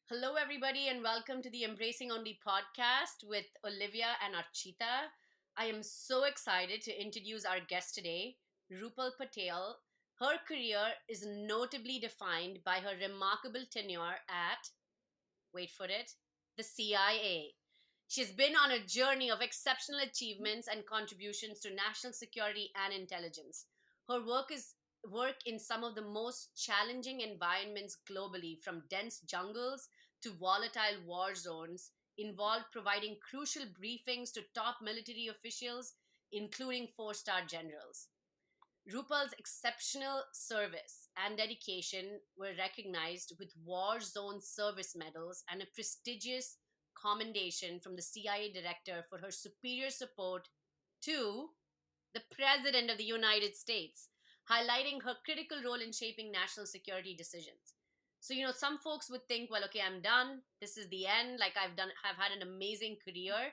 Hello, everybody, and welcome to the Embracing Only podcast with Olivia and Archita. I am so excited to introduce our guest today, Rupal Patel. Her career is notably defined by her remarkable tenure at, wait for it, the CIA. She's been on a journey of exceptional achievements and contributions to national security and intelligence. Her work in some of the most challenging environments globally, from dense jungles to volatile war zones, involved providing crucial briefings to top military officials, including four-star generals. Rupal's exceptional service and dedication were recognized with War Zone Service Medals and a prestigious commendation from the CIA director for her superior support to the President of the United States, highlighting her critical role in shaping national security decisions. So, some folks would think, well, okay, I'm done. This is the end. Like have had an amazing career.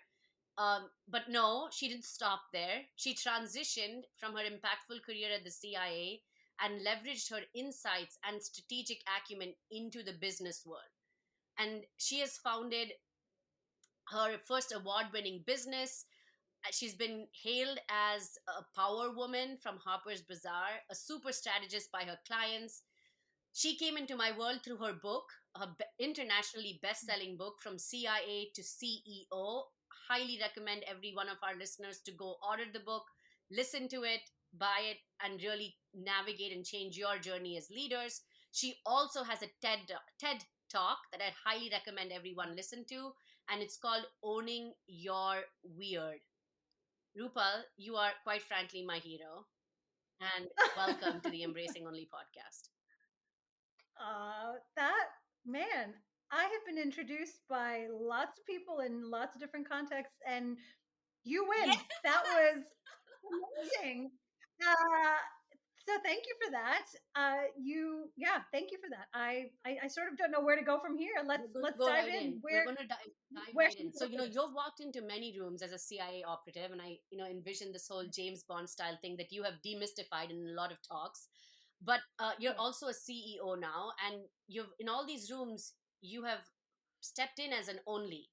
But no, she didn't stop there. She transitioned from her impactful career at the CIA and leveraged her insights and strategic acumen into the business world. And she has founded her first award winning business. She's been hailed as a power woman from Harper's Bazaar, a super strategist by her clients. She came into my world through her book, internationally best-selling book, From CIA to CEO. Highly recommend every one of our listeners to go order the book, listen to it, buy it, and really navigate and change your journey as leaders. She also has a TED talk that I highly recommend everyone listen to, and it's called Owning Your Weird. Rupal, you are quite frankly my hero, and welcome to the Embracing Only podcast. That man, I have been introduced by lots of people in lots of different contexts, and you Yes. win. That was amazing. Uh, so thank you for that. Thank you for that. I sort of don't know where to go from here. Let's We're going to let's go dive right in. in. We're going to dive Where right should we in. go So, first? you've walked into many rooms as a CIA operative, and I envision this whole James Bond style thing that you have demystified in a lot of talks. But you're Yeah. also a CEO now, and you've in all these rooms, you have stepped in as an only.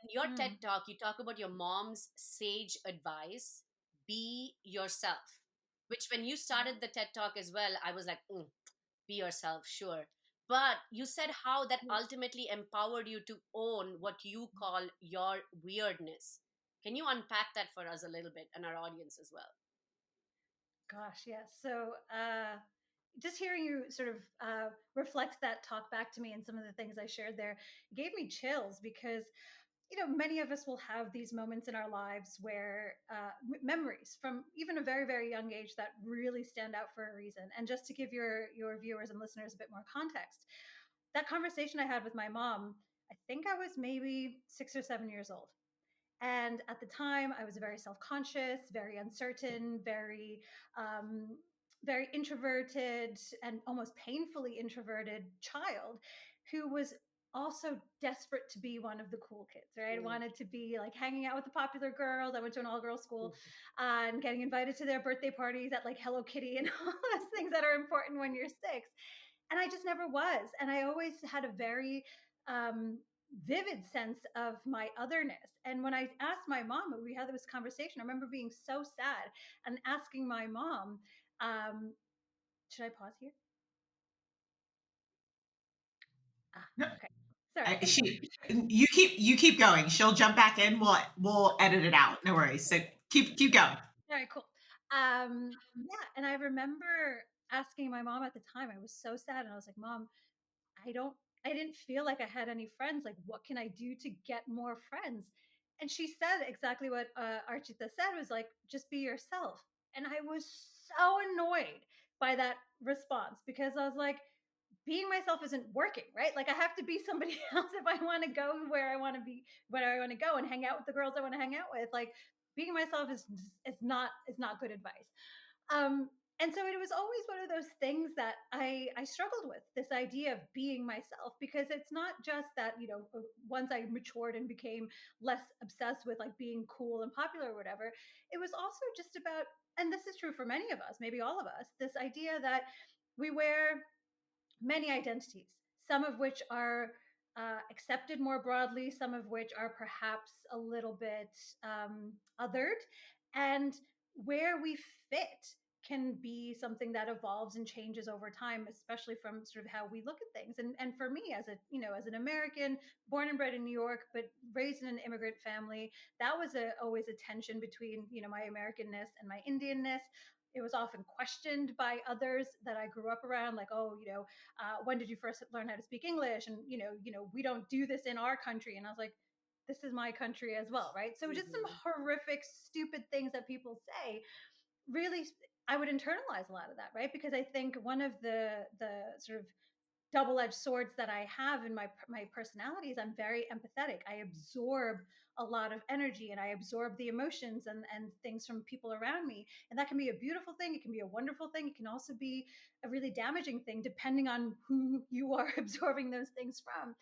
In your TED Mm. talk, you talk about your mom's sage advice: be yourself. Which, when you started the TED talk as well, I was like, be yourself, sure. But you said how that Yeah. ultimately empowered you to own what you call your weirdness. Can you unpack that for us a little bit and our audience as well? Gosh, yes. So, just hearing you sort of reflect that talk back to me and some of the things I shared there gave me chills because many of us will have these moments in our lives where memories from even a very, very young age that really stand out for a reason. And just to give your viewers and listeners a bit more context, that conversation I had with my mom, I think I was maybe 6 or 7 years old. And at the time, I was very self conscious, very uncertain, um, very introverted, and almost painfully introverted child who was also desperate to be one of the cool kids, right? I Mm, wanted to be like hanging out with the popular girls. I went to an all girls school mm, and getting invited to their birthday parties at like Hello Kitty and all those things that are important when you're 6. And I just never was. And I always had a very um, vivid sense of my otherness. And when I asked my mom, we had this conversation, I remember being so sad and asking my mom, um, should I pause here? Ah, No, okay. Sorry. you keep going. She'll jump back in. We'll edit it out. No worries. So keep going. All right, cool. Yeah. And I remember asking my mom at the time, I was so sad. And I was like, Mom, I don't I didn't feel like I had any friends. Like, what can I do to get more friends? And she said exactly what Archita said, was like, just be yourself. And I was so annoyed by that response because I was like, being myself isn't working, right? Like I have to be somebody else if I want to go where I want to be, where I want to go and hang out with the girls I want to hang out with. Like being myself is not good advice. Um, and so it was always one of those things that I struggled with, this idea of being myself, because it's not just that, once I matured and became less obsessed with like being cool and popular or whatever, it was also just about, and this is true for many of us, maybe all of us, this idea that we wear many identities, some of which are accepted more broadly, some of which are perhaps a little bit othered, and where we fit can be something that evolves and changes over time, especially from sort of how we look at things. And for me, as a as an American, born and bred in New York, but raised in an immigrant family, that was always a tension between my Americanness and my Indianness. It was often questioned by others that I grew up around, like, oh, when did you first learn how to speak English? And we don't do this in our country. And I was like, this is my country as well, right? So just some horrific, stupid things that people say. Really, I would internalize a lot of that, right? Because I think one of the sort of double-edged swords that I have in my personality is I'm very empathetic. I absorb a lot of energy and I absorb the emotions and things from people around me. And that can be a beautiful thing. It can be a wonderful thing. It can also be a really damaging thing depending on who you are absorbing those things from.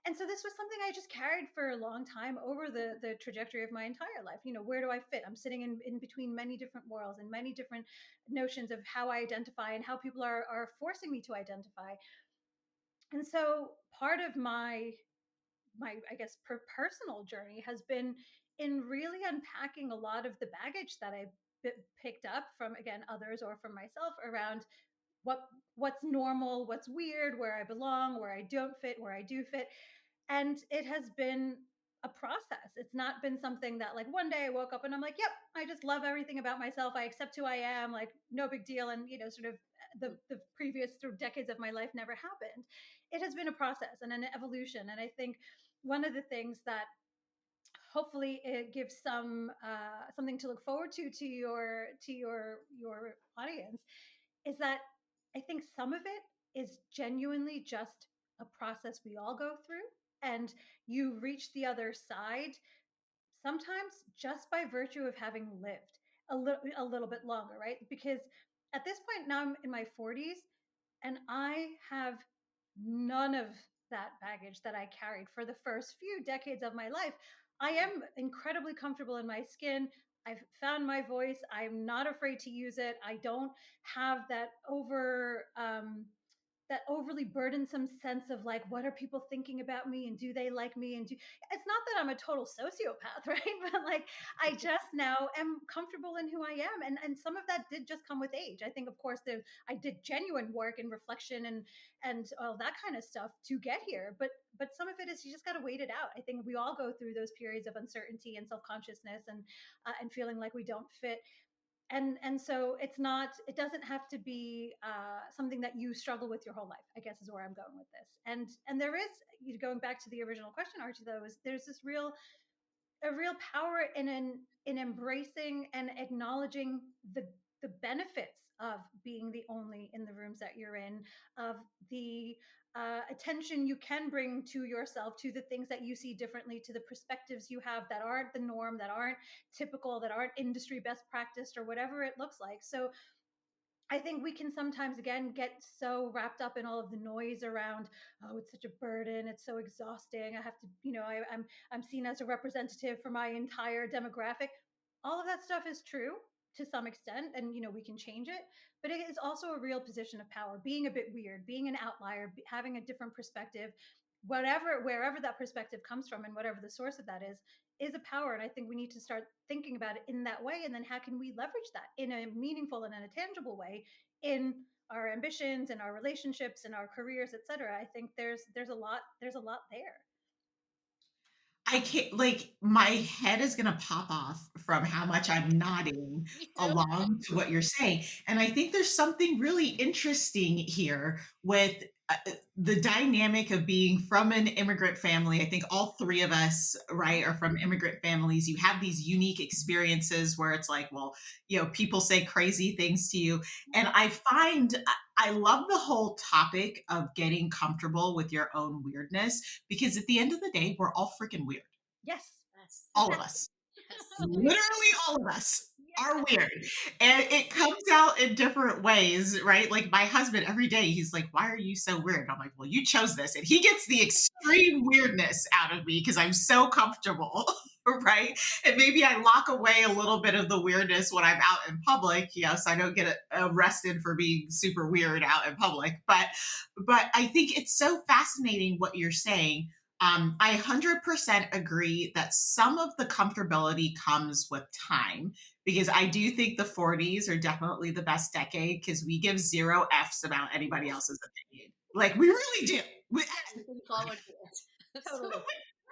And so this was something I just carried for a long time over the trajectory of my entire life. Where do I fit? I'm sitting in between many different worlds and many different notions of how I identify and how people are forcing me to identify. And so part of my I guess personal journey has been in really unpacking a lot of the baggage that I picked up from, again, others or from myself around what what's normal, what's weird, where I belong, where I don't fit, where I do fit. And it has been a process. It's not been something that, like, one day I woke up and I'm like, yep, I just love everything about myself. I accept who I am, like, no big deal. And, sort of the previous sort of decades of my life never happened. It has been a process and an evolution. And I think one of the things that hopefully it gives something to look forward to your audience is that I think some of it is genuinely just a process we all go through, and you reach the other side sometimes just by virtue of having lived a little bit longer, right? Because at this point now I'm in my 40s and I have none of that baggage that I carried for the first few decades of my life. I am incredibly comfortable in my skin. I've found my voice. I'm not afraid to use it. I don't have that overly burdensome sense of, like, what are people thinking about me and do they like me, and it's not that I'm a total sociopath, right? But, like, I just now am comfortable in who I am, and some of that did just come with age. I think, of course, I did genuine work and reflection and all that kind of stuff to get here, but some of it is you just got to wait it out. I think we all go through those periods of uncertainty and self-consciousness and feeling like we don't fit. And so it doesn't have to be something that you struggle with your whole life, I guess, is where I'm going with this. And there is, going back to the original question, Archie, though, is there's this a real power in embracing and acknowledging the benefits of being the only in the rooms that you're in, of the attention you can bring to yourself, to the things that you see differently, to the perspectives you have that aren't the norm, that aren't typical, that aren't industry best practiced, or whatever it looks like. So I think we can sometimes, again, get so wrapped up in all of the noise around, oh, it's such a burden, it's so exhausting. I have to, I'm seen as a representative for my entire demographic. All of that stuff is true to some extent, and we can change it. But it is also a real position of power, being a bit weird, being an outlier, having a different perspective, wherever that perspective comes from, and whatever the source of that is a power. And I think we need to start thinking about it in that way. And then how can we leverage that in a meaningful and in a tangible way in our ambitions and our relationships and our careers, etc. I think there's a lot there. I can't, like, my head is gonna pop off from how much I'm nodding Me too. along to what you're saying, and I think there's something really interesting here with, the dynamic of being from an immigrant family. I think all 3 of us, right, are from immigrant families. You have these unique experiences where it's like, well, people say crazy things to you, and I find I love the whole topic of getting comfortable with your own weirdness, because at the end of the day, we're all freaking weird. Yes. Yes. All of us. Yes. Literally all of us are Yes. weird. And it comes out in different ways, right? Like my husband, every day, he's like, why are you so weird? And I'm like, well, you chose this. And he gets the extreme weirdness out of me because I'm so comfortable. right? And maybe I lock away a little bit of the weirdness when I'm out in public. Yes, I don't get arrested for being super weird out in public, but I think it's so fascinating what you're saying. I 100% agree that some of the comfortability comes with time because I do think the 40s are definitely the best decade because we give zero F's about anybody Yes, else's opinion. Like we really do. looking forward to it. So, Totally.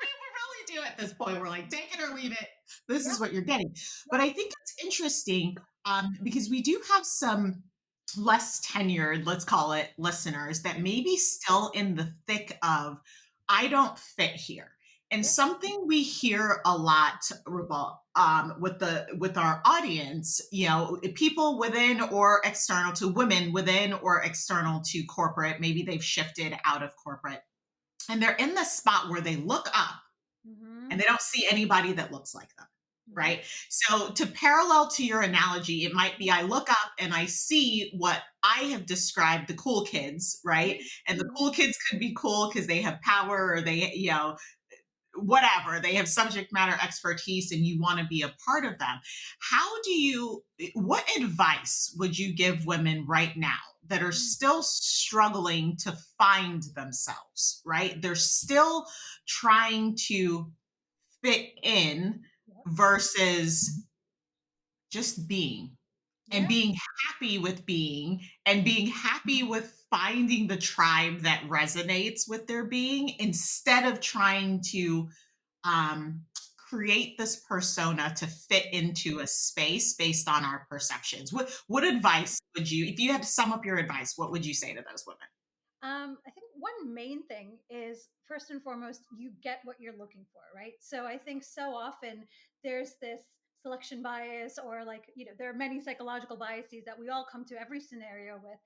We really do at this point. We're like, take it or leave it. This Yep. is what you're getting. But Yep. I think it's interesting because we do have some less tenured, let's call it, listeners that may be still in the thick of, I don't fit here. And Yep. something we hear a lot, Rupal, with our audience, people within or external to women, within or external to corporate, maybe they've shifted out of corporate and they're in the spot where they look up Mm-hmm. and they don't see anybody that looks like them. Right. Right. So, to parallel to your analogy, it might be I look up and I see what I have described the cool kids, right? And the Mm-hmm. cool kids could be cool because they have power or they, whatever, they have subject matter expertise and you want to be a part of them. What advice would you give women right now that are still struggling to find themselves, right? They're still trying to fit in Yep. versus just being and Yeah. being happy with being and being happy with finding the tribe that resonates with their being instead of trying to um, create this persona to fit into a space based on our perceptions. What advice would you, if you had to sum up your advice, what would you say to those women? I think one main thing is first and foremost, you get what you're looking for, right? So I think so often there's this selection bias, or like, there are many psychological biases that we all come to every scenario with.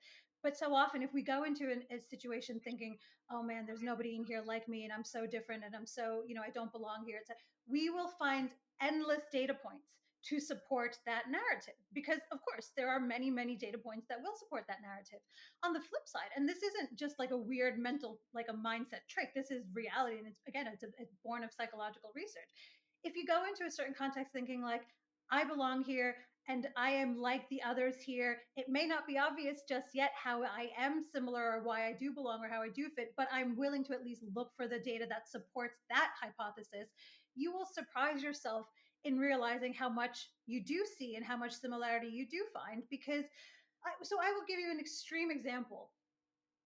But so often, if we go into a situation thinking, oh man, there's nobody in here like me, and I'm so different, and I'm so, I don't belong here, we will find endless data points to support that narrative. Because, of course, there are many, many data points that will support that narrative. On the flip side, and this isn't just like a weird mental, like a mindset trick, this is reality, and it's born of psychological research. If you go into a certain context thinking like, I belong here and I am like the others here, it may not be obvious just yet how I am similar or why I do belong or how I do fit, but I'm willing to at least look for the data that supports that hypothesis. You will surprise yourself in realizing how much you do see and how much similarity you do find. Because so I will give you an extreme example,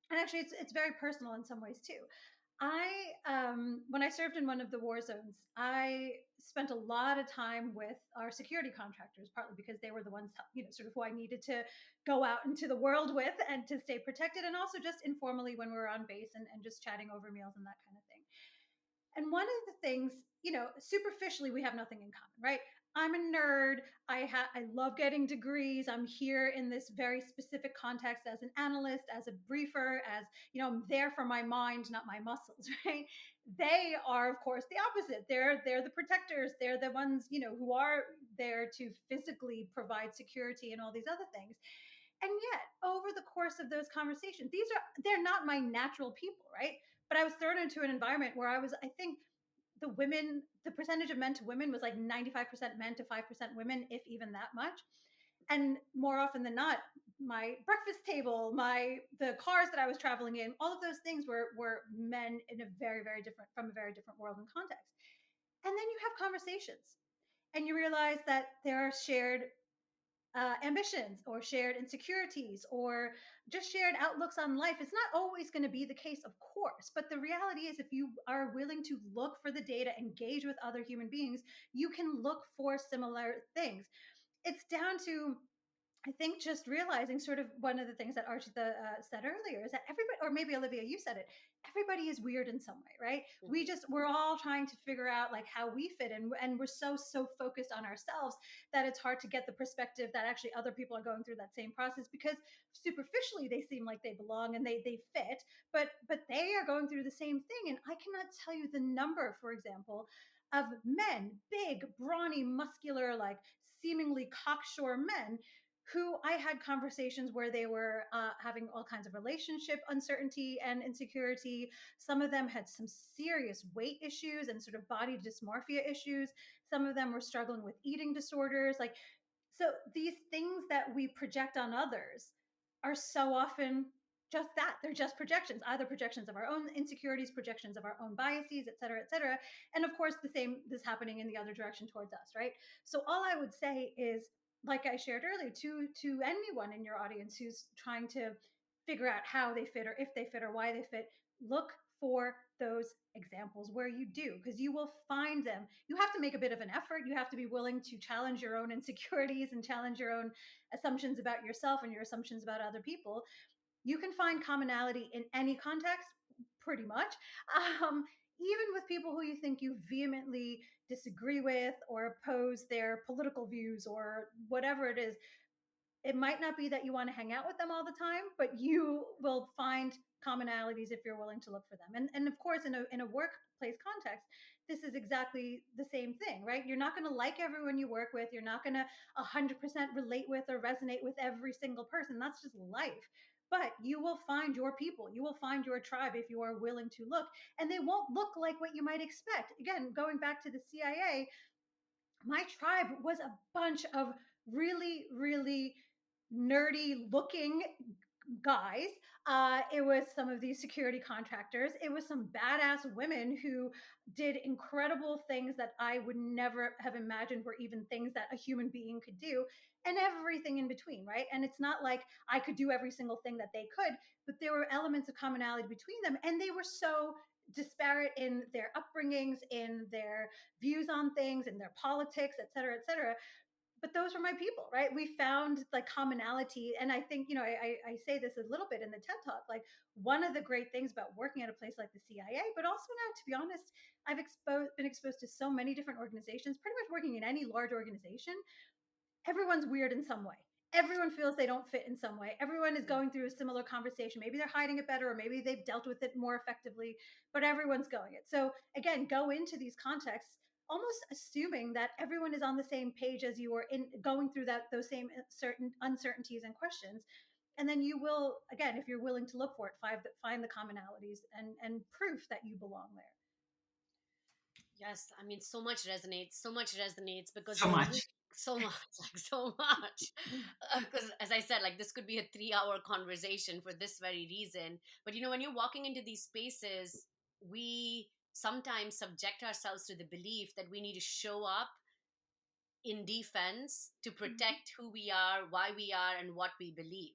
and actually it's very personal in some ways too. When I served in one of the war zones, I spent a lot of time with our security contractors, partly because they were the ones, sort of who I needed to go out into the world with and to stay protected, and also just informally when we were on base, and just chatting over meals and that kind of thing. And one of the things, superficially, we have nothing in common, right? I'm a nerd. I love getting degrees. I'm here in this very specific context as an analyst, as a briefer, as I'm there for my mind, not my muscles, right? They are, of course, the opposite. They're the protectors. They're the ones, who are there to physically provide security and all these other things. And yet, over the course of those conversations, they're not my natural people, right? But I was thrown into an environment where I think the percentage of men to women was like 95% men to 5% women, if even that much. And more often than not, my breakfast table, the cars that I was traveling in, all of those things were men in a very, very different, from a very different world and context. And then you have conversations and you realize that there are shared ambitions or shared insecurities or just shared outlooks on life. It's not always going to be the case, of course, but the reality is, if you are willing to look for the data, engage with other human beings, you can look for similar things. It's down to, I think, just realizing, sort of one of the things that Archita said earlier, is that everybody, or maybe Olivia, you said it, everybody is weird in some way, right? We're all trying to figure out like how we fit in, and we're so focused on ourselves that it's hard to get the perspective that actually other people are going through that same process, because superficially they seem like they belong and they fit, but they are going through the same thing. And I cannot tell you the number, for example, of men, big, brawny, muscular, like seemingly cocksure men who I had conversations where they were having all kinds of relationship uncertainty and insecurity. Some of them had some serious weight issues and sort of body dysmorphia issues. Some of them were struggling with eating disorders. Like, so these things that we project on others are so often just that. They're just projections, either projections of our own insecurities, projections of our own biases, et cetera, et cetera. And of course, the same is happening in the other direction towards us, right? So all I would say is, like I shared earlier, to anyone in your audience who's trying to figure out how they fit or if they fit or why they fit, look for those examples where you do, because you will find them. You have to make a bit of an effort. You have to be willing to challenge your own insecurities and challenge your own assumptions about yourself and your assumptions about other people. You can find commonality in any context, pretty much. Um, Even with people who you think you vehemently disagree with or oppose their political views or whatever it is, it might not be that you want to hang out with them all the time, but you will find commonalities if you're willing to look for them. And of course, in a workplace context, this is exactly the same thing, right? You're not going to like everyone you work with. You're not going to 100% relate with or resonate with every single person. That's just life. But you will find your people. You will find your tribe if you are willing to look. And they won't look like what you might expect. Again, going back to the CIA, my tribe was a bunch of really, really nerdy looking guys. It was some of these security contractors. It was some badass women who did incredible things that I would never have imagined were even things that a human being could do, and everything in between, right? And it's not like I could do every single thing that they could, but there were elements of commonality between them, and they were so disparate in their upbringings, in their views on things, in their politics, et cetera, et cetera. But those were my people, right? We found like commonality. And I think, I say this a little bit in the TED Talk, like one of the great things about working at a place like the CIA, but also now, to be honest, I've been exposed to so many different organizations, pretty much working in any large organization. Everyone's weird in some way. Everyone feels they don't fit in some way. Everyone is going through a similar conversation. Maybe they're hiding it better, or maybe they've dealt with it more effectively, but everyone's going it. So again, go into these contexts almost assuming that everyone is on the same page as you are in going through those same certain uncertainties and questions. And then you will, again, if you're willing to look for it, find the commonalities and proof that you belong there. Yes, I mean, so much resonates because, So you much. so much, like so much. Because, as I said, like this could be a 3 hour conversation for this very reason. But, when you're walking into these spaces, we sometimes subject ourselves to the belief that we need to show up in defense to Mhm. protect who we are, why we are, and what we believe.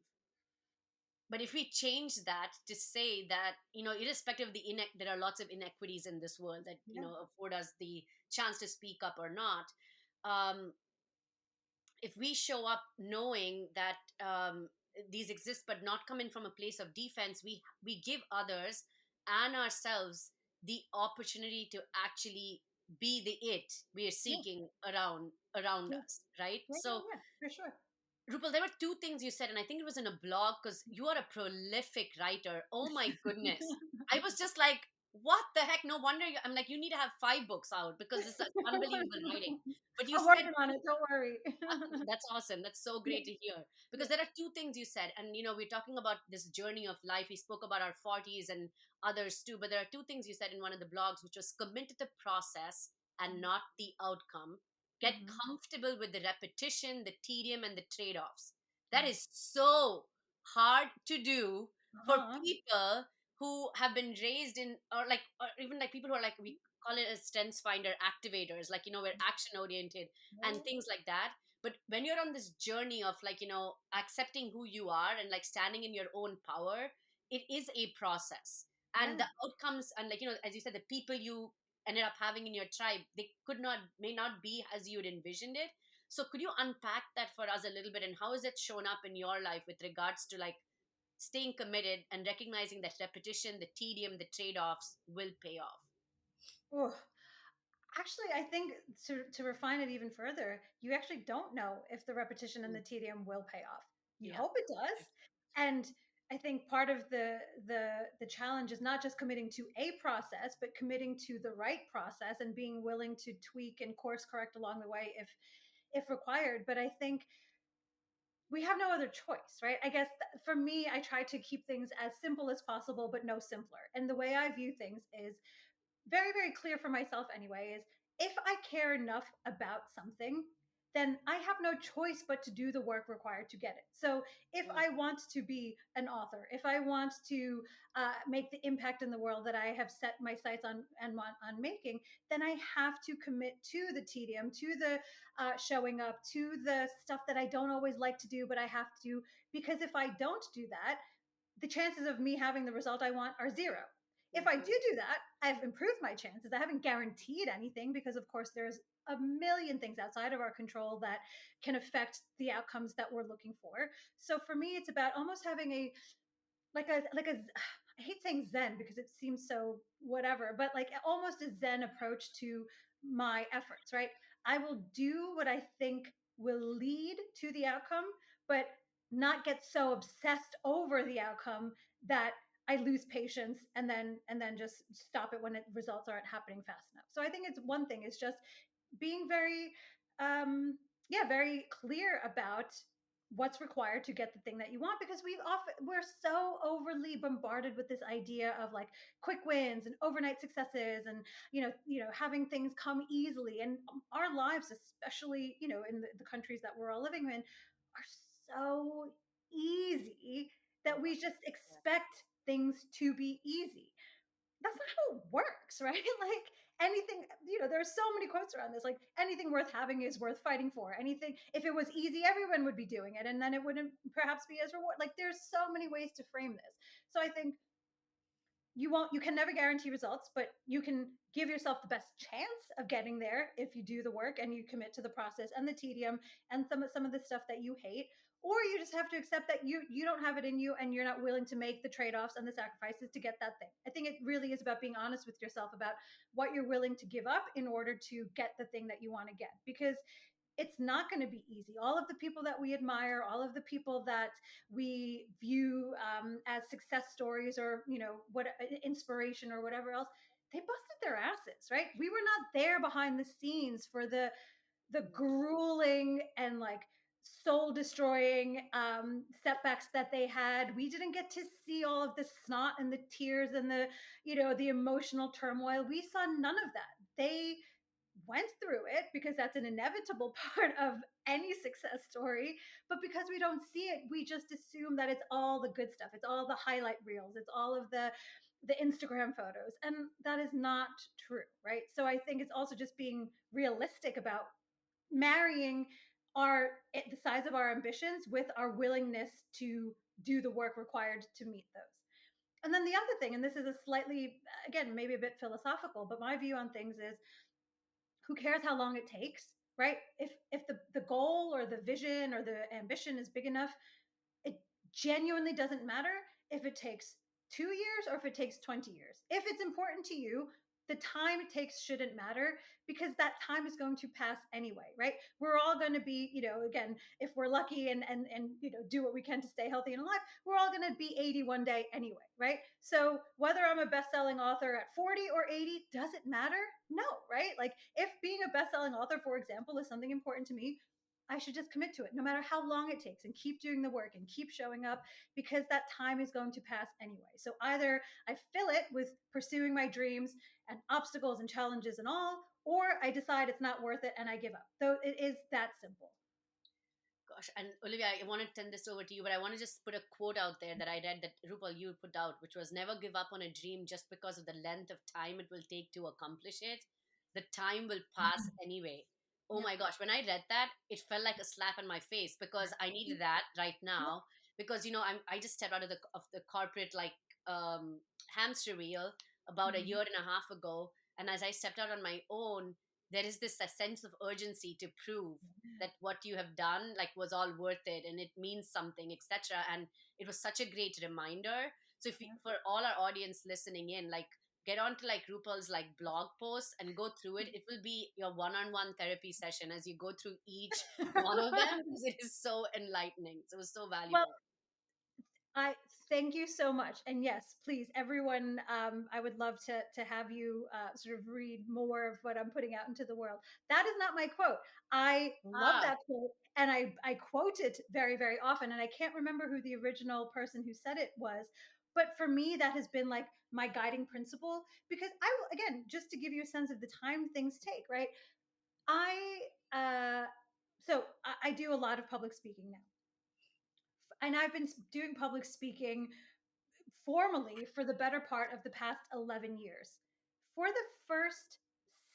But if we change that to say that, irrespective of there are lots of inequities in this world that, Yeah. afford us the chance to speak up or not. um, if we show up knowing that, these exist but not coming from a place of defense, we give others and ourselves the opportunity to actually be the it we are Yeah. seeking around Yeah. us, right? Yeah. So, Yeah. For sure. Rupal, there were two things you said, and I think it was in a blog because you are a prolific writer. Oh my goodness. I was just like, what the heck? No wonder I'm like, you need to have 5 books out because it's unbelievable writing. But you I'm said working on it. Don't worry. that's awesome. That's so Yeah. great to hear. Yeah. Because there are two things you said, and we're talking about this journey of life. We spoke about our 40s and others too, but there are two things you said in one of the blogs, which was commit to the process and not the outcome. Get Mhm. comfortable with the repetition, the tedium, and the trade offs. That Yeah. is so hard to do for Uh-huh. people who have been raised in, or even like people who are like, we call it as strengths finder activators, like, we're action oriented and Yeah. things like that. But when you're on this journey of, like, accepting who you are and like standing in your own power, it is a process. And Yeah. the outcomes, and like, as you said, the people you ended up having in your tribe, they may not be as you'd envisioned it. So could you unpack that for us a little bit, and how has it shown up in your life with regards to like staying committed and recognizing that repetition, the tedium, the trade-offs will pay off? Oh, actually, I think to refine it even further, you actually don't know if the repetition and Mm. the tedium will pay off. You Yeah. hope it does. And I think part of the challenge is not just committing to a process, but committing to the right process and being willing to tweak and course correct along the way if required. But I think we have no other choice, right? I guess for me, I try to keep things as simple as possible, but no simpler. And the way I view things is very, very clear for myself anyway, is if I care enough about something, then I have no choice but to do the work required to get it. So if Mm. I want to be an author, if I want to make the impact in the world that I have set my sights on and on making, then I have to commit to the tedium, to the showing up, to the stuff that I don't always like to do, but I have to, because if I don't do that, the chances of me having the result I want are zero. If I Mhm. do that, I've improved my chances. I haven't guaranteed anything because, of course, there's a million things outside of our control that can affect the outcomes that we're looking for. So for me, it's about almost having a like a I hate saying zen because it seems so whatever, but like almost a zen approach to my efforts, right? I will do what I think will lead to the outcome, but not get so obsessed over the outcome that I lose patience and then just stop it when results aren't happening fast enough. So I think it's one thing is just being very very clear about what's required to get the thing that you want, because we're so overly bombarded with this idea of like quick wins and overnight successes and having things come easily, and our lives, especially in the countries that we're all living in, are so easy Oh that we God. just Yes. expect things to be easy. That's not how it works, right? Like anything, there's so many quotes around this. Like anything worth having is worth fighting for. Anything, if it was easy, everyone would be doing it, and then it wouldn't perhaps be as reward. Like there's so many ways to frame this. So I think you can never guarantee results, but you can give yourself the best chance of getting there if you do the work and you commit to the process and the tedium and some of the stuff that you hate. Or you just have to accept that you don't have it in you and you're not willing to make the trade-offs and the sacrifices to get that thing. I think it really is about being honest with yourself about what you're willing to give up in order to get the thing that you want to get, because it's not going to be easy. All of the people that we admire, all of the people that we view as success stories, or what inspiration or whatever else, they busted their asses, right? We were not there behind the scenes for the grueling and like soul destroying setbacks that they had. We didn't get to see all of the snot and the tears and the emotional turmoil. We saw none of that. They went through it because that's an inevitable part of any success story. But because we don't see it, we just assume that it's all the good stuff. It's all the highlight reels. It's all of the Instagram photos. And that is not true, right? So I think it's also just being realistic about marrying the size of our ambitions with our willingness to do the work required to meet those. And then the other thing, and this is a slightly, again, maybe a bit philosophical, but my view on things is, who cares how long it takes, right? If the goal or the vision or the ambition is big enough, it genuinely doesn't matter if it takes 2 years or if it takes 20 years. If it's important to you, the time it takes shouldn't matter, because that time is going to pass anyway, right? We're all going to be, again, if we're lucky and do what we can to stay healthy and alive, we're all going to be 80 one day anyway, right? So whether I'm a best-selling author at 40 or 80, does it matter? No, right? Like if being a best-selling author, for example, is something important to me, I should just commit to it no matter how long it takes, and keep doing the work and keep showing up, because that time is going to pass anyway. So either I fill it with pursuing my dreams and obstacles and challenges and all, or I decide it's not worth it and I give up. So it is that simple. Gosh, and Olivia, I want to turn this over to you, but I want to just put a quote out there that I read that Rupal you put out, which was, never give up on a dream just because of the length of time it will take to accomplish it. The time will pass anyway. Oh Yeah. my gosh, when I read that, it felt like a slap in my face because I needed that right Yeah. now. Because I just stepped out of the corporate like hamster wheel about a Mhm. year and a half ago, and as I stepped out on my own, there is this a sense of urgency to prove that what you have done like was all worth it and it means something, etc. And it was such a great reminder. So if for all our audience listening in, like, get on to like Rupal's like blog posts and go through it. It will be your one-on-one therapy session as you go through each one of them, because it is so enlightening. So it was so Well, valuable. I thank you so much. And yes, please, everyone, I would love to have you sort of read more of what I'm putting out into the world. That is not my quote. I love Ah, that quote, and I quote it very, very often. And I can't remember who the original person who said it was, but for me, that has been like my guiding principle. Because I will, again, just to give you a sense of the time things take, right? I I do a lot of public speaking now, and I've been doing public speaking formally for the better part of the past 11 years. For the first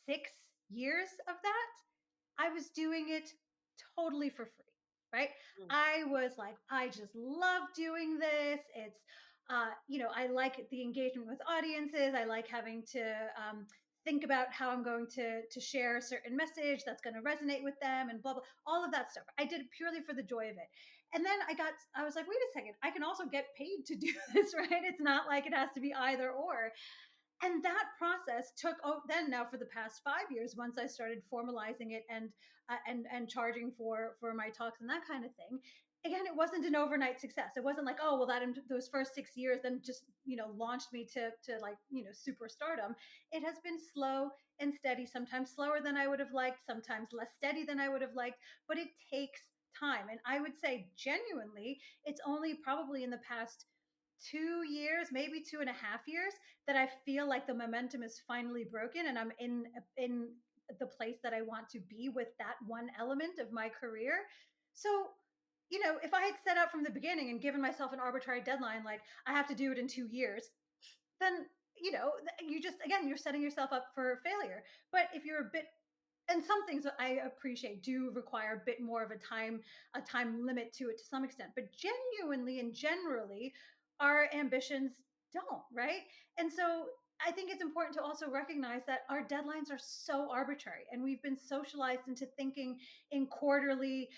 6 years of that, I was doing it totally for free, right? mm, I was like, I just love doing this. It's, I like the engagement with audiences. I like having to think about how I'm going to share a certain message that's going to resonate with them and blah blah, all of that stuff. I did it purely for the joy of it. And then I was like, wait a second, I can also get paid to do this, right? It's not like it has to be either or. And that process took, then now for the past 5 years, once I started formalizing it and charging for my talks and that kind of thing. Again, it wasn't an overnight success. It wasn't like, oh well, that in those first 6 years then just launched me to like super stardom. It has been slow and steady, sometimes slower than I would have liked, sometimes less steady than I would have liked, but it takes time. And I would say genuinely, it's only probably in the past 2 years, maybe 2.5 years, that I feel like the momentum is finally broken and I'm in the place that I want to be with that one element of my career. So, if I had set out from the beginning and given myself an arbitrary deadline, like I have to do it in 2 years, then you just, again, you're setting yourself up for failure. But if you're a bit, and some things that I appreciate do require a bit more of a time limit to it to some extent, but genuinely and generally our ambitions don't, right? And so I think it's important to also recognize that our deadlines are so arbitrary, and we've been socialized into thinking in quarterly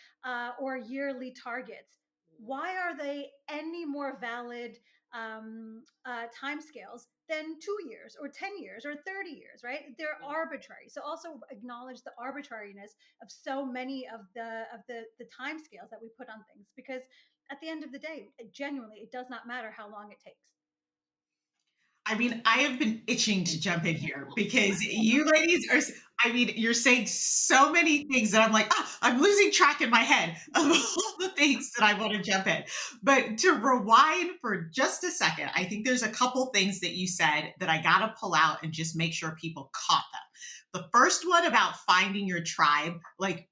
or yearly targets. Why are they any more valid timescales than 2 years or 10 years or 30 years, right? They're mm. arbitrary. So also acknowledge the arbitrariness of so many of the time scales that we put on things, because at the end of the day, genuinely, it does not matter how long it takes. I mean, I have been itching to jump in here because you ladies are, I mean, you're saying so many things that I'm like, I'm losing track in my head of all the things that I want to jump in. But to rewind for just a second, I think there's a couple things that you said that I got to pull out and just make sure people caught them. The first one about finding your tribe, like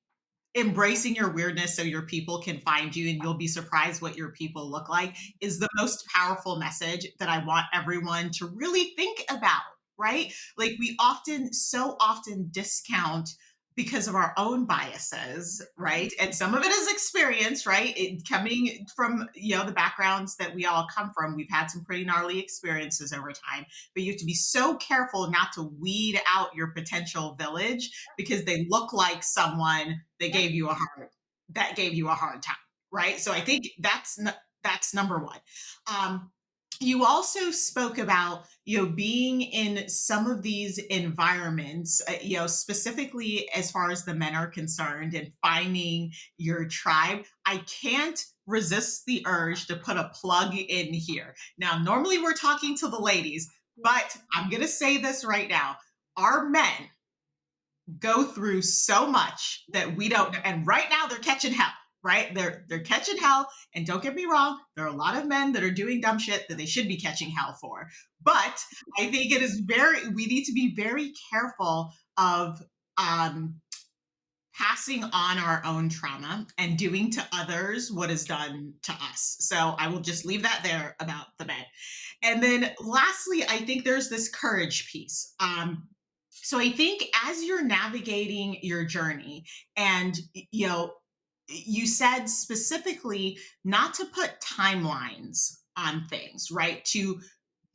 embracing your weirdness so your people can find you and you'll be surprised what your people look like, is the most powerful message that I want everyone to really think about, right? Like we often, so often discount because of our own biases, right? And some of it is experience, right? It coming from, the backgrounds that we all come from. We've had some pretty gnarly experiences over time, but you have to be so careful not to weed out your potential village because they look like someone that Yep. gave you a hard time, right? So I think that's number one. Um, you also spoke about being in some of these environments, specifically as far as the men are concerned, and finding your tribe. I can't resist the urge to put a plug in here. Now, normally we're talking to the ladies, but I'm going to say this right now. Our men go through so much that we don't, and right now they're catching hell, right? They're catching hell. And don't get me wrong, there are a lot of men that are doing dumb shit that they should be catching hell for. But I think we need to be very careful of um passing on our own trauma and doing to others what is done to us. So I will just leave that there about the men. And then lastly, I think there's this courage piece. So I think as you're navigating your journey, and you said specifically not to put timelines on things, right? To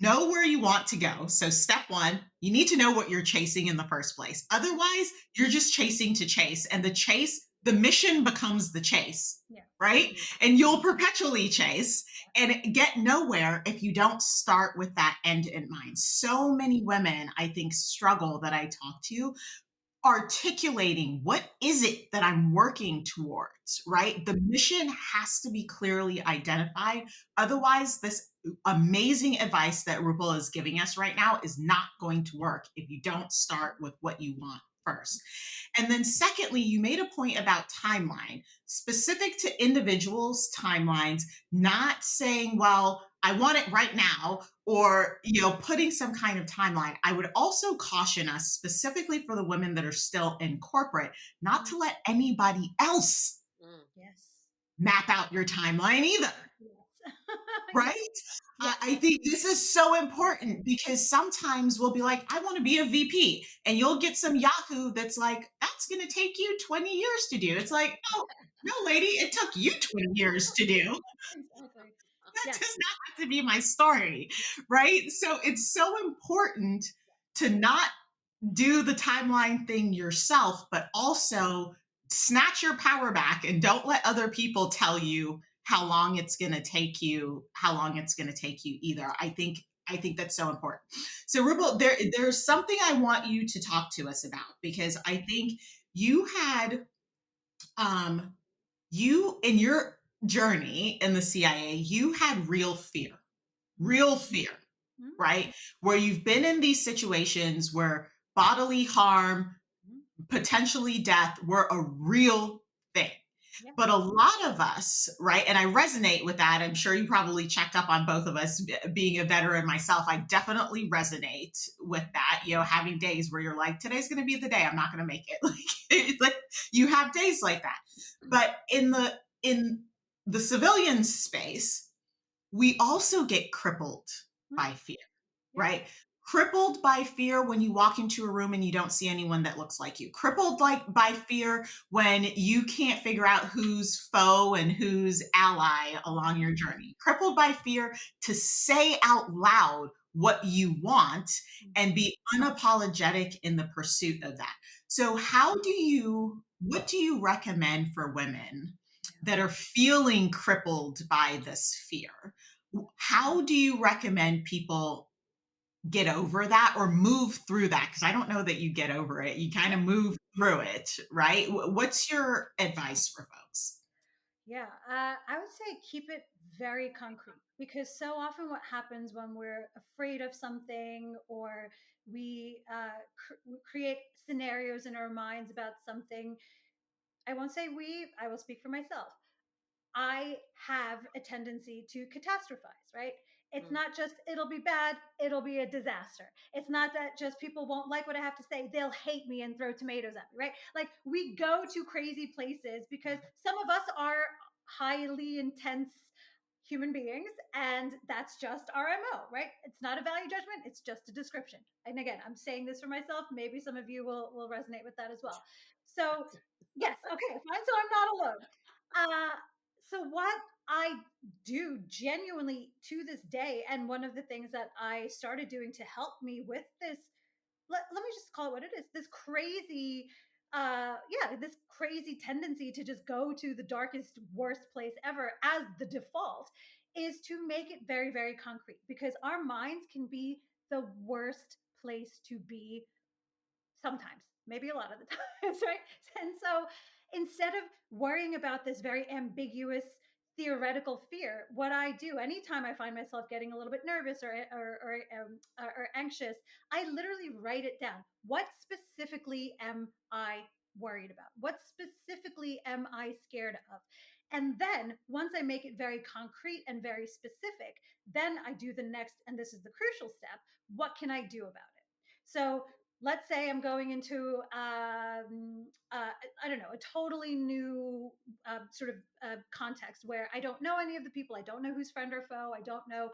know where you want to go. So, step one, you need to know what you're chasing in the first place. Otherwise, you're just chasing to chase, and the mission becomes the chase, Yeah. right? And you'll perpetually chase and get nowhere if you don't start with that end in mind. So many women, I think, struggle that I talk to articulating what is it that I'm working towards, right? The mission has to be clearly identified. Otherwise, this amazing advice that Rupal is giving us right now is not going to work if you don't start with what you want first. And then, secondly, you made a point about timeline, specific to individuals' timelines, not saying, well, I want it right now, or putting some kind of timeline. I would also caution us, specifically for the women that are still in corporate, not to let anybody else Yes. map out your timeline either. Yes. Right? Yes. I think this is so important because sometimes we'll be like, I want to be a VP. And you'll get some Yahoo that's like, that's going to take you 20 years to do. It's like, oh, no, lady, it took you 20 years to do. Exactly. That Yes. does not have to be my story. Right? So it's so important to not do the timeline thing yourself, but also snatch your power back and don't let other people tell you how long it's going to take you, either. I think that's so important. So Rubel, there's something I want you to talk to us about, because I think you had you in your journey in the CIA, you had real fear, Mhm. right? Where you've been in these situations where bodily harm, potentially death, were a real thing. Yeah. But a lot of us, right? And I resonate with that. I'm sure you probably checked up on both of us. Being a veteran myself, I definitely resonate with that. Having days where you're like, today's going to be the day I'm not going to make it. Like you have days like that. But in the civilian space, we also get crippled by fear, Yeah. right? Crippled by fear when you walk into a room and you don't see anyone that looks like you. Crippled by fear when you can't figure out who's foe and who's ally along your journey. Crippled by fear to say out loud what you want and be unapologetic in the pursuit of that. So what do you recommend for women that are feeling crippled by this fear? How do you recommend people get over that or move through that? Because I don't know that you get over it. You kind of move through it, right? What's your advice for folks? Yeah, I would say keep it very concrete, because so often what happens when we're afraid of something, or we create scenarios in our minds about something. I won't say we, I will speak for myself. I have a tendency to catastrophize, right? It's Mm. not just it'll be bad, it'll be a disaster. It's not that just people won't like what I have to say, they'll hate me and throw tomatoes at me, right? Like we go to crazy places because some of us are highly intense human beings, and that's just our MO, right? It's not a value judgment, it's just a description. And again, I'm saying this for myself, maybe some of you will resonate with that as well. So yes, okay, fine, so I'm not alone. So what I do genuinely to this day, and one of the things that I started doing to help me with this, let me just call it what it is, this crazy this crazy tendency to just go to the darkest, worst place ever as the default, is to make it very, very concrete, because our minds can be the worst place to be sometimes, maybe a lot of the times, right? And so instead of worrying about this very ambiguous theoretical fear, what I do anytime I find myself getting a little bit nervous or anxious, I literally write it down. What specifically am I worried about? What specifically am I scared of? And then once I make it very concrete and very specific, then I do the next, and this is the crucial step: what can I do about it? So let's say I'm going into, I don't know, a totally new sort of context where I don't know any of the people. I don't know who's friend or foe. I don't know,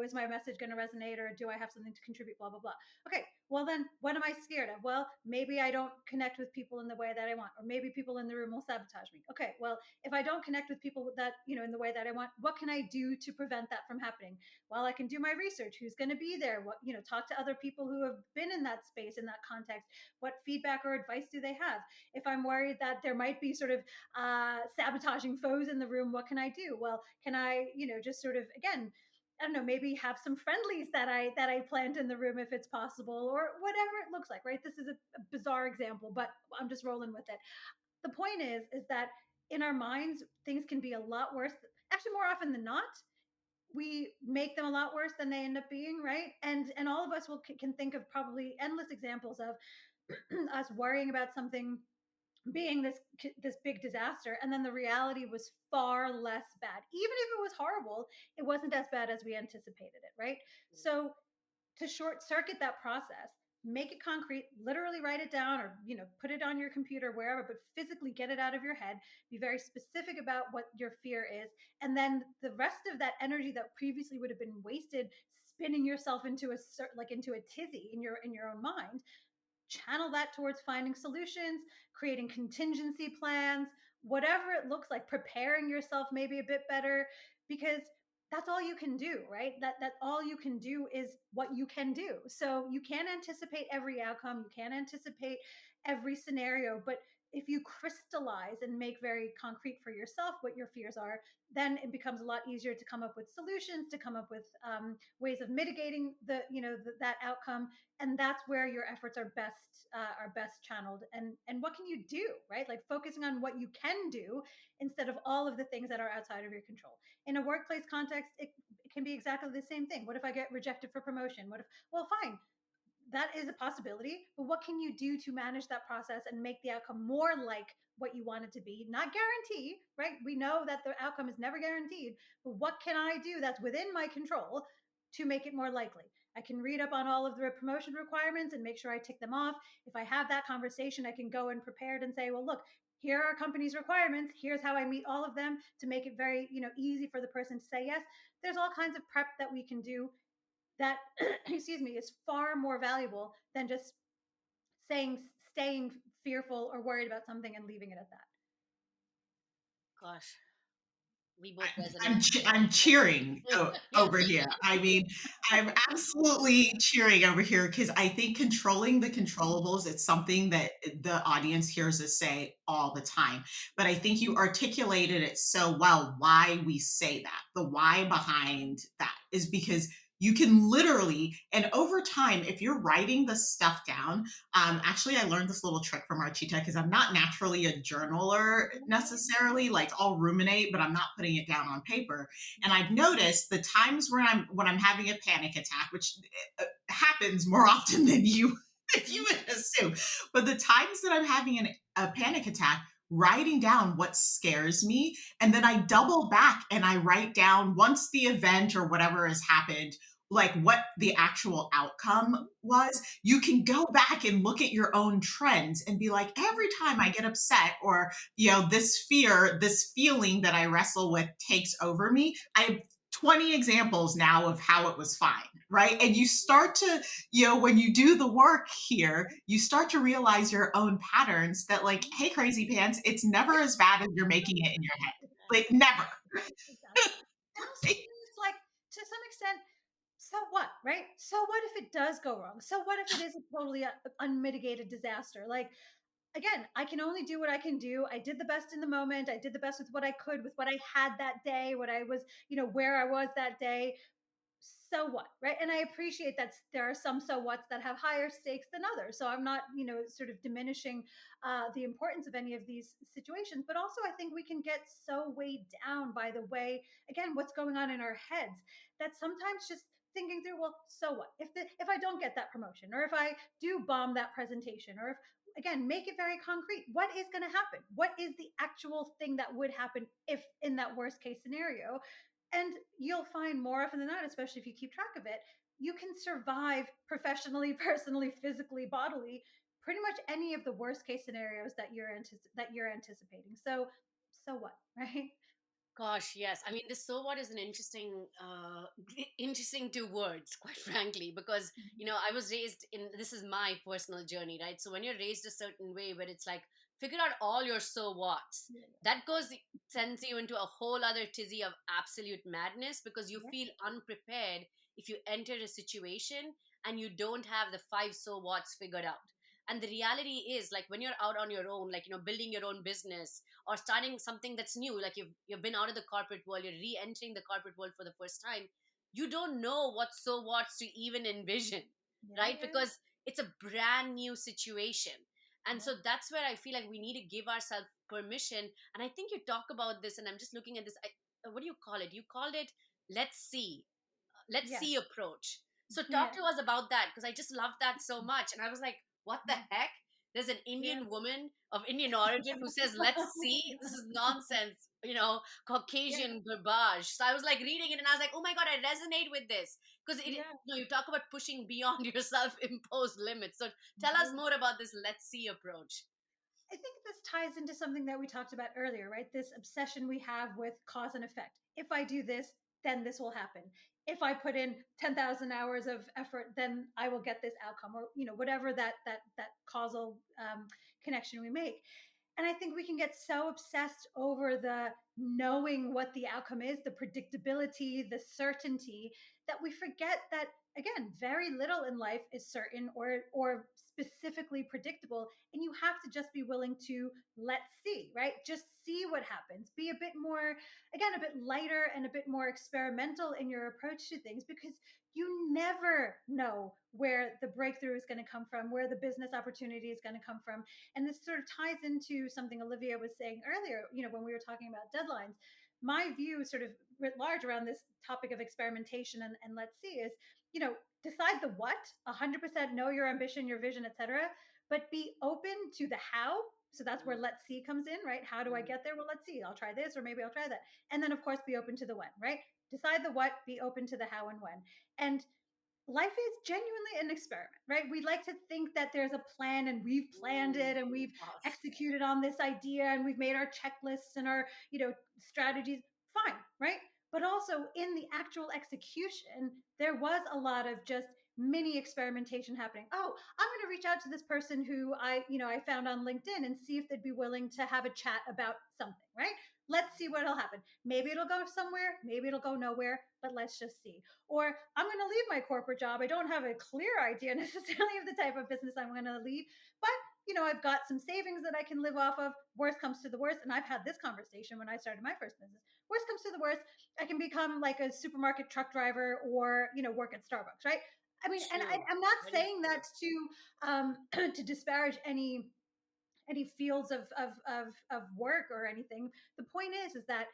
is my message going to resonate, or do I have something to contribute? Blah, blah, blah. Okay, well, then what am I scared of? Well, maybe I don't connect with people in the way that I want, or maybe people in the room will sabotage me. Okay, well, if I don't connect with people that, in the way that I want, what can I do to prevent that from happening? Well, I can do my research. Who's going to be there? What, talk to other people who have been in that space, in that context. What feedback or advice do they have? If I'm worried that there might be sort of sabotaging foes in the room, what can I do? Well, can I, just sort of, again, I don't know, maybe have some friendlies that I plant in the room if it's possible, or whatever it looks like, right? This is a bizarre example, but I'm just rolling with it. The point is that in our minds, things can be a lot worse. Actually, more often than not, we make them a lot worse than they end up being, right? And all of us can think of probably endless examples of us worrying about something being this big disaster, and then the reality was far less bad. Even if it was horrible, it wasn't as bad as we anticipated it, right? So to short circuit that process, make it concrete, literally write it down, or put it on your computer, wherever, but physically get it out of your head. Be very specific about what your fear is, and then the rest of that energy that previously would have been wasted spinning yourself into into a tizzy in your own mind, channel that towards finding solutions, creating contingency plans, whatever it looks like, preparing yourself maybe a bit better, because that's all you can do, right? That all you can do is what you can do. So you can't anticipate every outcome, you can't anticipate every scenario, but if you crystallize and make very concrete for yourself what your fears are, then it becomes a lot easier to come up with solutions, to come up with ways of mitigating that outcome, and that's where your efforts are best channeled. And what can you do, right? Like focusing on what you can do instead of all of the things that are outside of your control. In a workplace context, it can be exactly the same thing. What if I get rejected for promotion? What if, well, fine, that is a possibility, but what can you do to manage that process and make the outcome more like what you want it to be? Not guarantee, right? We know that the outcome is never guaranteed, but what can I do that's within my control to make it more likely? I can read up on all of the promotion requirements and make sure I tick them off. If I have that conversation, I can go in prepared and say, well, look, here are our company's requirements. Here's how I meet all of them to make it very, easy for the person to say yes. There's all kinds of prep that we can do that excuse me, is far more valuable than just saying staying fearful or worried about something and leaving it at that. Gosh, we both I'm, resonate. I'm cheering Yeah. over here. I mean, I'm absolutely cheering over here because I think controlling the controllables, it's something that the audience hears us say all the time. But I think you articulated it so well why we say that. The why behind that is because you can literally, and over time, if you're writing the stuff down, actually, I learned this little trick from Archita because I'm not naturally a journaler necessarily. Like I'll ruminate, but I'm not putting it down on paper. And I've noticed the times when I'm having a panic attack, which happens more often than you would assume, but the times that I'm having a panic attack, writing down what scares me, and then I double back and I write down once the event or whatever has happened, like what the actual outcome was. You can go back and look at your own trends and be like, every time I get upset or this fear, this feeling that I wrestle with takes over me, I have 20 examples now of how it was fine, right? And you start to, when you do the work here, you start to realize your own patterns that, like, hey, crazy pants, it's never as bad as you're making it in your head. Like, never. Exactly. And also, it's like, to some extent, so what, right? So what if it does go wrong? So what if it is a totally unmitigated disaster? Like, again, I can only do what I can do. I did the best in the moment. I did the best with what I could, with what I had that day, what I was, where I was that day. So what, right? And I appreciate that there are some so whats that have higher stakes than others. So I'm not, sort of diminishing the importance of any of these situations. But also, I think we can get so weighed down by the way, again, what's going on in our heads, that sometimes just thinking through, well, so what if I don't get that promotion, or if I do bomb that presentation, or if, again, make it very concrete, what is going to happen, what is the actual thing that would happen if in that worst case scenario. And you'll find more often than not, especially if you keep track of it, you can survive professionally, personally, physically, bodily, pretty much any of the worst case scenarios that you're anticipating. So what, right? Gosh, yes. I mean, this so what is an interesting, interesting two words, quite frankly, because I was raised in, this is my personal journey, right? So when you're raised a certain way, where it's like figure out all your so whats, Yeah, that goes sends you into a whole other tizzy of absolute madness because you yeah, feel unprepared if you enter a situation and you don't have the five so whats figured out. And the reality is, like when you're out on your own, like building your own business or starting something that's new, like you've been out of the corporate world, you're re-entering the corporate world for the first time, you don't know what's so what's to even envision, Yeah, right? yeah, Because it's a brand new situation. And yeah. so that's where I feel like we need to give ourselves permission. And I think you talk about this, and I'm just looking at this. What do you call it? You called it let's see, Yes. approach. So talk Yeah. to us about that, because I just love that so much. And I was like, what the heck? There's an Yeah. Indian woman of Indian origin who says, let's see. This is nonsense, Yeah. Caucasian garbage. So I was like reading it and I was like, oh my God, I resonate with this. Because Yeah. you talk about pushing beyond your self imposed limits. So tell us Yeah. more about this let's see approach. I think this ties into something that we talked about earlier, right? This obsession we have with cause and effect. If I do this, then this will happen. If I put in 10,000 hours of effort, then I will get this outcome, or whatever that causal connection we make. And I think we can get so obsessed over the knowing what the outcome is, the predictability, the certainty, that we forget that, again, very little in life is certain or specifically predictable. And you have to just be willing to let's see, right? Just see what happens. Be a bit more, again, a bit lighter and a bit more experimental in your approach to things, because you never know where the breakthrough is going to come from, where the business opportunity is going to come from. And this sort of ties into something Olivia was saying earlier, when we were talking about deadlines. My view, sort of writ large, around this topic of experimentation and let's see is, decide the what, 100% know your ambition, your vision, etc., but be open to the how. So that's where let's see comes in, right? How do I get there? Well, let's see. I'll try this, or maybe I'll try that. And then, of course, be open to the when, right? Decide the what, be open to the how and when. And life is genuinely an experiment, right? We like to think that there's a plan and we've planned it and we've Yes. executed on this idea and we've made our checklists and our, strategies. Fine, right? But also in the actual execution, there was a lot of just mini experimentation happening. Oh, I'm going to reach out to this person who I found on LinkedIn and see if they'd be willing to have a chat about something, right? Let's see what'll happen. Maybe it'll go somewhere, maybe it'll go nowhere, but let's just see. Or I'm going to leave my corporate job. I don't have a clear idea necessarily of the type of business I'm going to lead, but I've got some savings that I can live off of. Worst comes to the worst, and I've had this conversation when I started my first business. Worst comes to the worst, I can become like a supermarket truck driver or work at Starbucks, right? I mean, and True. I'm not Very saying true. that to disparage any fields of work or anything. The point is that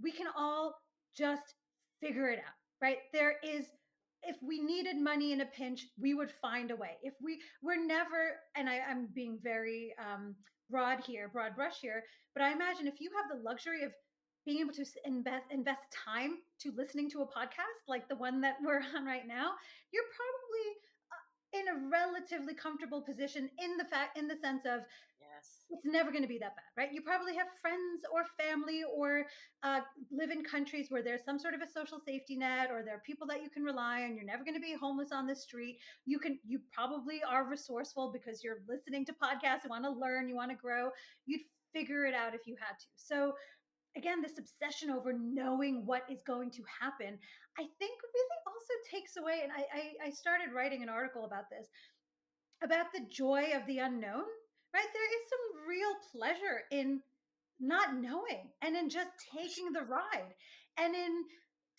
we can all just figure it out, right? If we needed money in a pinch, we would find a way. If we're never, and I'm being very broad here, broad brush here, but I imagine if you have the luxury of being able to invest time to listening to a podcast like the one that we're on right now, you're probably in a relatively comfortable position in the sense of Yes. it's never going to be that bad, right? You probably have friends or family or live in countries where there's some sort of a social safety net, or there are people that you can rely on. You're never going to be homeless on the street. You probably are resourceful because you're listening to podcasts, you want to learn, you want to grow. You'd figure it out if you had to. So again, this obsession over knowing what is going to happen, I think really also takes away, and I started writing an article about the joy of the unknown, right? There is some real pleasure in not knowing and in just taking the ride and in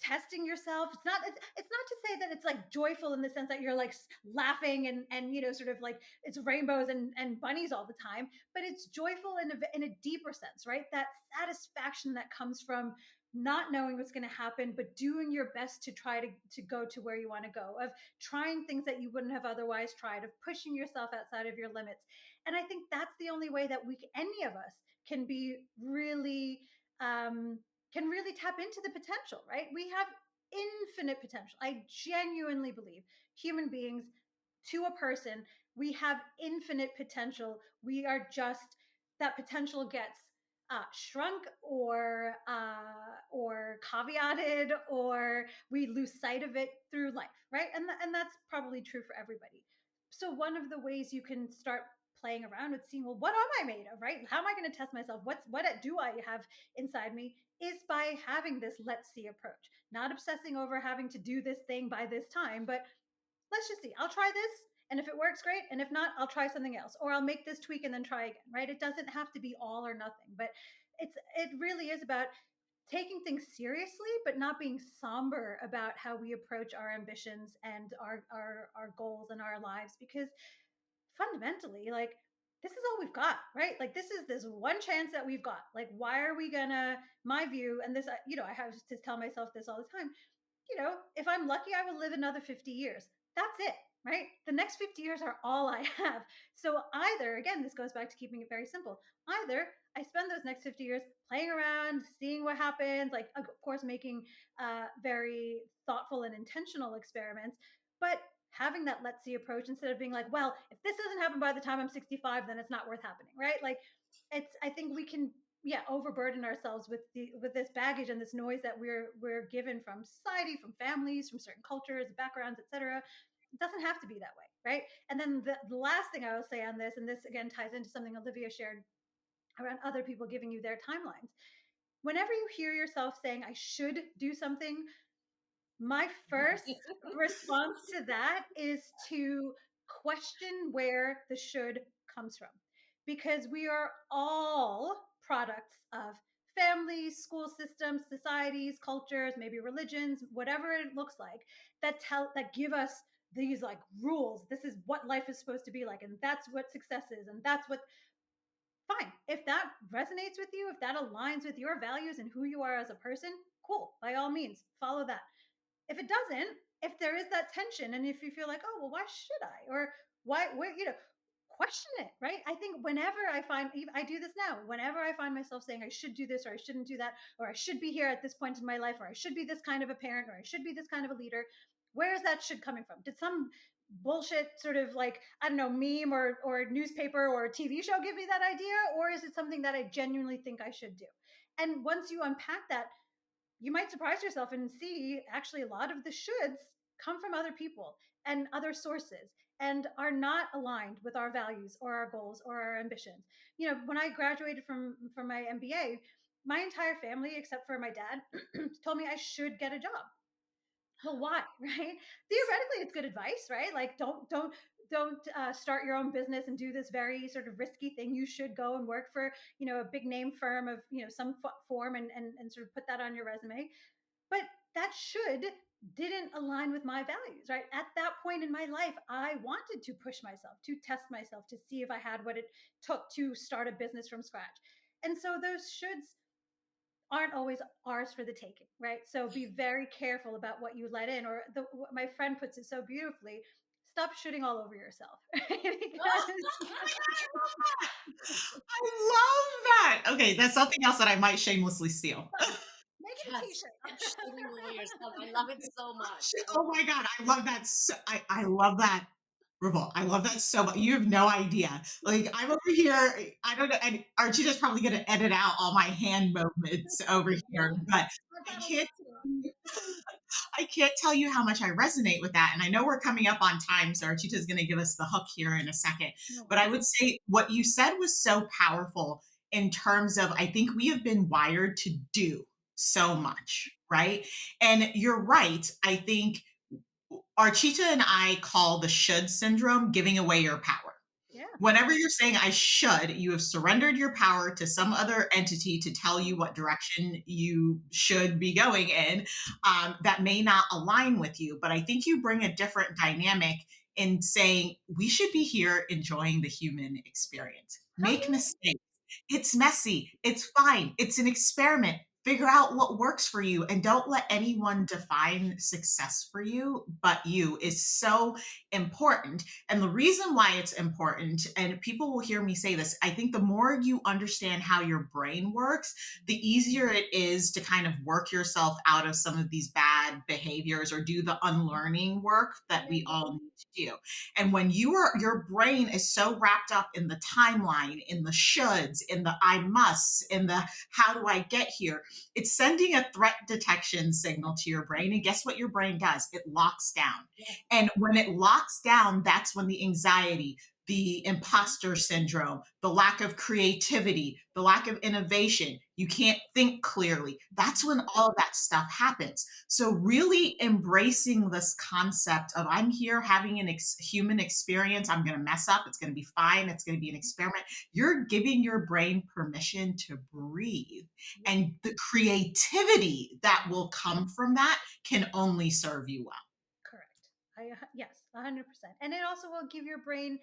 testing yourself. It's not to say that it's like joyful in the sense that you're like laughing and sort of like it's rainbows and bunnies all the time, but it's joyful in a deeper sense, right? That satisfaction that comes from not knowing what's going to happen, but doing your best to try to go to where you want to go, of trying things that you wouldn't have otherwise tried, of pushing yourself outside of your limits. And I think that's the only way that any of us can be really can really tap into the potential, right? We have infinite potential. I genuinely believe human beings, to a person, we have infinite potential. We are just, that potential gets shrunk or caveated, or we lose sight of it through life, right? And that's probably true for everybody. So one of the ways you can start playing around with seeing, well, what am I made of, right? How am I going to test myself? What do I have inside me? Is by having this let's see approach, not obsessing over having to do this thing by this time, but let's just see. I'll try this. And if it works, great. And if not, I'll try something else, or I'll make this tweak and then try again, right? It doesn't have to be all or nothing, but it really is about taking things seriously, but not being somber about how we approach our ambitions and our goals and our lives, because fundamentally, like, this is all we've got, right? Like, this is this one chance that we've got. Like, why are we gonna, my view, and this, I have to tell myself this all the time, if I'm lucky, I will live another 50 years. That's it, right? The next 50 years are all I have. So either, again, this goes back to keeping it very simple. Either I spend those next 50 years playing around, seeing what happens, like, of course, making very thoughtful and intentional experiments, but having that let's see approach instead of being like, well, if this doesn't happen by the time I'm 65, then it's not worth happening, right? Like, I think we can, yeah, overburden ourselves with this baggage and this noise that we're given from society, from families, from certain cultures, backgrounds, etc. It doesn't have to be that way, right? And then the last thing I will say on this, and this again ties into something Olivia shared around other people giving you their timelines. Whenever you hear yourself saying, I should do something, my first response to that is to question where the should comes from, because we are all products of families, school systems, societies, cultures, maybe religions, whatever it looks like, that give us these like rules. This is what life is supposed to be like, and that's what success is, and that's what, fine. If that resonates with you, if that aligns with your values and who you are as a person, cool. By all means, follow that. If it doesn't, if there is that tension, and if you feel like, oh, well, why should I? Or why, where, question it, right? I think whenever I do this now, whenever I find myself saying I should do this or I shouldn't do that, or I should be here at this point in my life, or I should be this kind of a parent, or I should be this kind of a leader, where is that should coming from? Did some bullshit sort of like, I don't know, meme or newspaper or TV show give me that idea? Or is it something that I genuinely think I should do? And once you unpack that, you might surprise yourself and see actually a lot of the shoulds come from other people and other sources and are not aligned with our values or our goals or our ambitions. When I graduated from my MBA, my entire family, except for my dad, told me I should get a job. Well, why? Right? Theoretically, it's good advice, right? Like, don't start your own business and do this very sort of risky thing. You should go and work for a big name firm of some form, and sort of put that on your resume. But that should didn't align with my values, right? At that point in my life, I wanted to push myself, to test myself, to see if I had what it took to start a business from scratch. And so those shoulds aren't always ours for the taking, right? So be very careful about what you let in. Or my friend puts it so beautifully: stop shooting all over yourself. Because I love that. Okay, that's something else that I might shamelessly steal. make it a Yes, t-shirt. stop shooting over yourself. I love it so much. Oh my God, I love that. I love that. Ripple, I love that so much. You have no idea. Like, I'm over here, I don't know, and Archita's probably going to edit out all my hand movements over here, but I can't I can't tell you how much I resonate with that. And I know we're coming up on time, so Archita's going to give us the hook here in a second. But I would say what you said was so powerful in terms of, I think we have been wired to do so much, right? And you're right. I think Archita and I call the should syndrome giving away your power. Yeah. Whenever you're saying I should, you have surrendered your power to some other entity to tell you what direction you should be going in, that may not align with you. But I think you bring a different dynamic in saying we should be here enjoying the human experience. Make mistakes. It's messy. It's fine. It's an experiment. Figure out what works for you, and don't let anyone define success for you but you is so important. And the reason why it's important, and people will hear me say this, I think the more you understand how your brain works, the easier it is to kind of work yourself out of some of these bad behaviors or do the unlearning work that we all need to do. And when your brain is so wrapped up in the timeline, in the shoulds, in the I musts, in the how do I get here, it's sending a threat detection signal to your brain. And guess what your brain does? It locks down. And when it locks down, that's when the anxiety, the imposter syndrome, the lack of creativity, the lack of innovation. You can't think clearly. That's when all of that stuff happens. So, really embracing this concept of I'm here having an human experience. I'm going to mess up. It's going to be fine. It's going to be an experiment. You're giving your brain permission to breathe. Yeah, And the creativity that will come from that can only serve you well. correct. Yes, 100%. And it also will give your brain,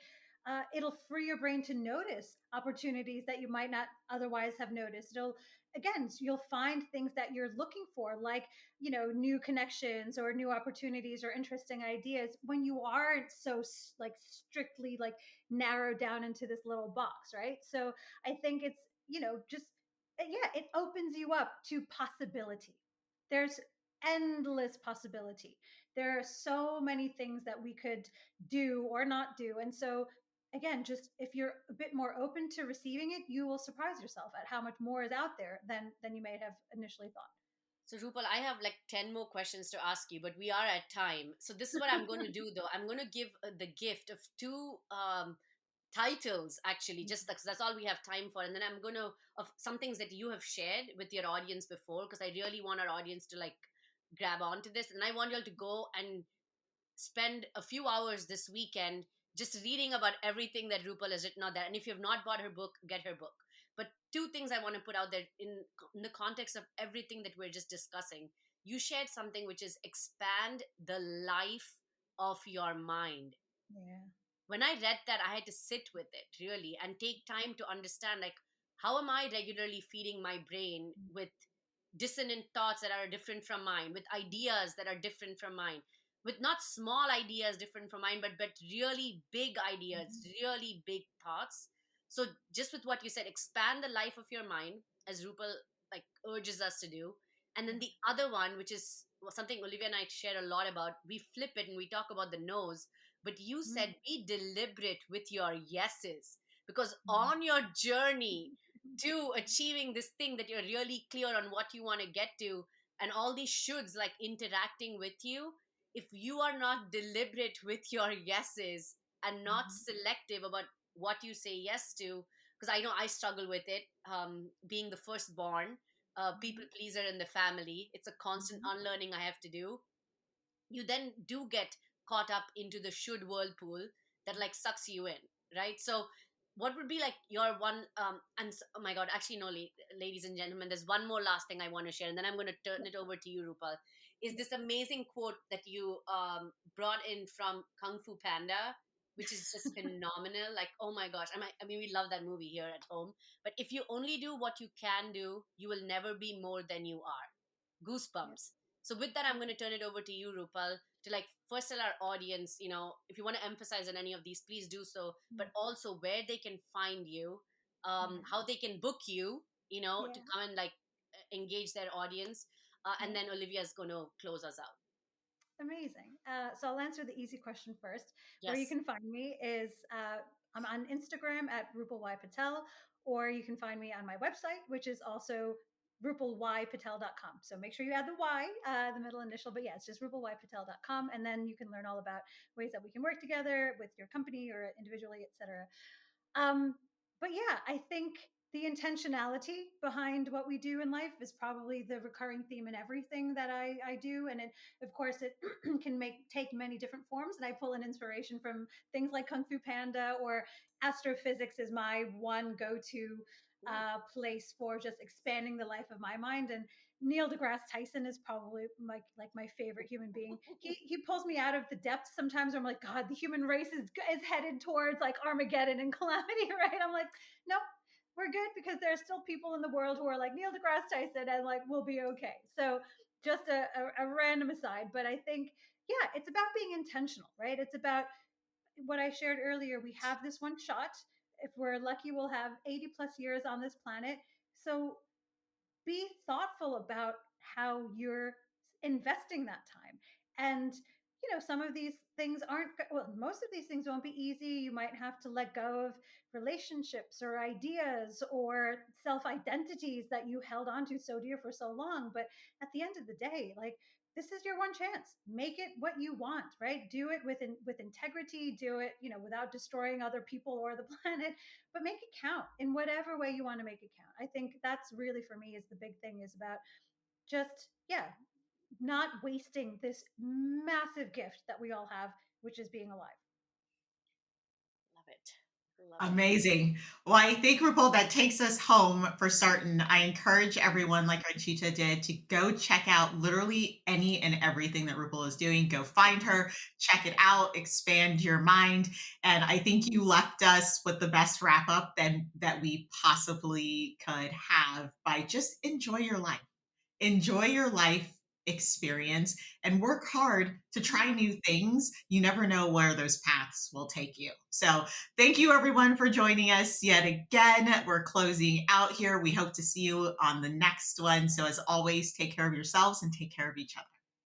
it'll free your brain to notice opportunities that you might not otherwise have noticed. It'll, again, you'll find things that you're looking for, like, new connections or new opportunities or interesting ideas when you aren't so like strictly like narrowed down into this little box, right? So I think it's, just, yeah, it opens you up to possibility. There's endless possibility. There are so many things that we could do or not do. And so, again, just if you're a bit more open to receiving it, you will surprise yourself at how much more is out there than you may have initially thought. So, Rupal, I have like 10 more questions to ask you, but we are at time. So, this is what I'm going to do though. I'm going to give the gift of two titles, actually, just because that's all we have time for. And then I'm going to, of some things that you have shared with your audience before, because I really want our audience to like grab onto this. And I want you all to go and spend a few hours this weekend just reading about everything that Rupal has written out there. And if you have not bought her book, get her book. But two things I want to put out there in the context of everything that we're just discussing. You shared something which is expand the life of your mind. Yeah. When I read that, I had to sit with it really and take time to understand, like, how am I regularly feeding my brain with dissonant thoughts that are different from mine, with ideas that are different from mine, with not small ideas different from mine, but really big ideas, Mhm. really big thoughts. So just with what you said, expand the life of your mind, as Rupal like urges us to do. And then the other one, which is something Olivia and I share a lot about, we flip it and we talk about the no's, but you Mhm. said be deliberate with your yeses, because Mhm. on your journey to achieving this thing that you're really clear on what you want to get to, and all these shoulds like interacting with you, if you are not deliberate with your yeses and not Mhm. selective about what you say yes to, because I know I struggle with it, being the firstborn, people Mhm. pleaser in the family, it's a constant Mhm. unlearning I have to do. You then do get caught up into the should whirlpool that like sucks you in, right? So what would be like your one oh my god, actually no, ladies and gentlemen, there's one more last thing I want to share, and then I'm going to turn it over to you, Rupal. Is Yeah. this amazing quote that you brought in from Kung Fu Panda, which is just phenomenal. Like, oh my gosh, I mean we love that movie here at home. But if you only do what you can do, you will never be more than you are. Yeah. Goosebumps. So with that, I'm going to turn it over to you, Rupal, to like first tell our audience, if you want to emphasize on any of these, please do so, but Yeah. also where they can find you, Yeah. how they can book you, to Yeah. come and like engage their audience. And Yeah. then Olivia's going to close us out. Amazing. So I'll answer the easy question first. Where you Yes. can find me is I'm on Instagram at Rupal Y Patel, or you can find me on my website, which is also rupalYpatel.com. So make sure you add the Y, the middle initial, but yeah, it's just rupalYpatel.com. And then you can learn all about ways that we can work together with your company or individually, etc. Um, but yeah, I think the intentionality behind what we do in life is probably the recurring theme in everything that I do. And of course, it can take many different forms. And I pull an inspiration from things like Kung Fu Panda, or astrophysics is my one go-to Ooh. place for just expanding the life of my mind. And Neil deGrasse Tyson is probably my favorite human being. He pulls me out of the depths sometimes where I'm like, God, the human race is headed towards like Armageddon and calamity, right? I'm like, nope, we're good, because there are still people in the world who are like Neil deGrasse Tyson, and like we'll be okay. So just a random aside, but I think, yeah, it's about being intentional, right? It's about what I shared earlier. We have this one shot. If we're lucky, we'll have 80 plus years on this planet. So be thoughtful about how you're investing that time. And some of these things aren't, well, most of these things won't be easy. You might have to let go of relationships or ideas or self identities that you held on to so dear for so long. But at the end of the day, like, this is your one chance. Make it what you want, right? Do it with integrity, do it, without destroying other people or the planet, but make it count in whatever way you want to make it count. I think that's really, for me, is the big thing, is about just, yeah, not wasting this massive gift that we all have, which is being alive. Love it. Love it. Amazing. Well, I think, Rupal, that takes us home for certain. I encourage everyone, like Archita did, to go check out literally any and everything that Rupal is doing. Go find her, check it out, expand your mind. And I think you left us with the best wrap up that we possibly could have by just enjoy your life experience and work hard to try new things. You never know where those paths will take you. So, thank you everyone for joining us yet again. We're closing out here. We hope to see you on the next one. So, as always, take care of yourselves and take care of each other.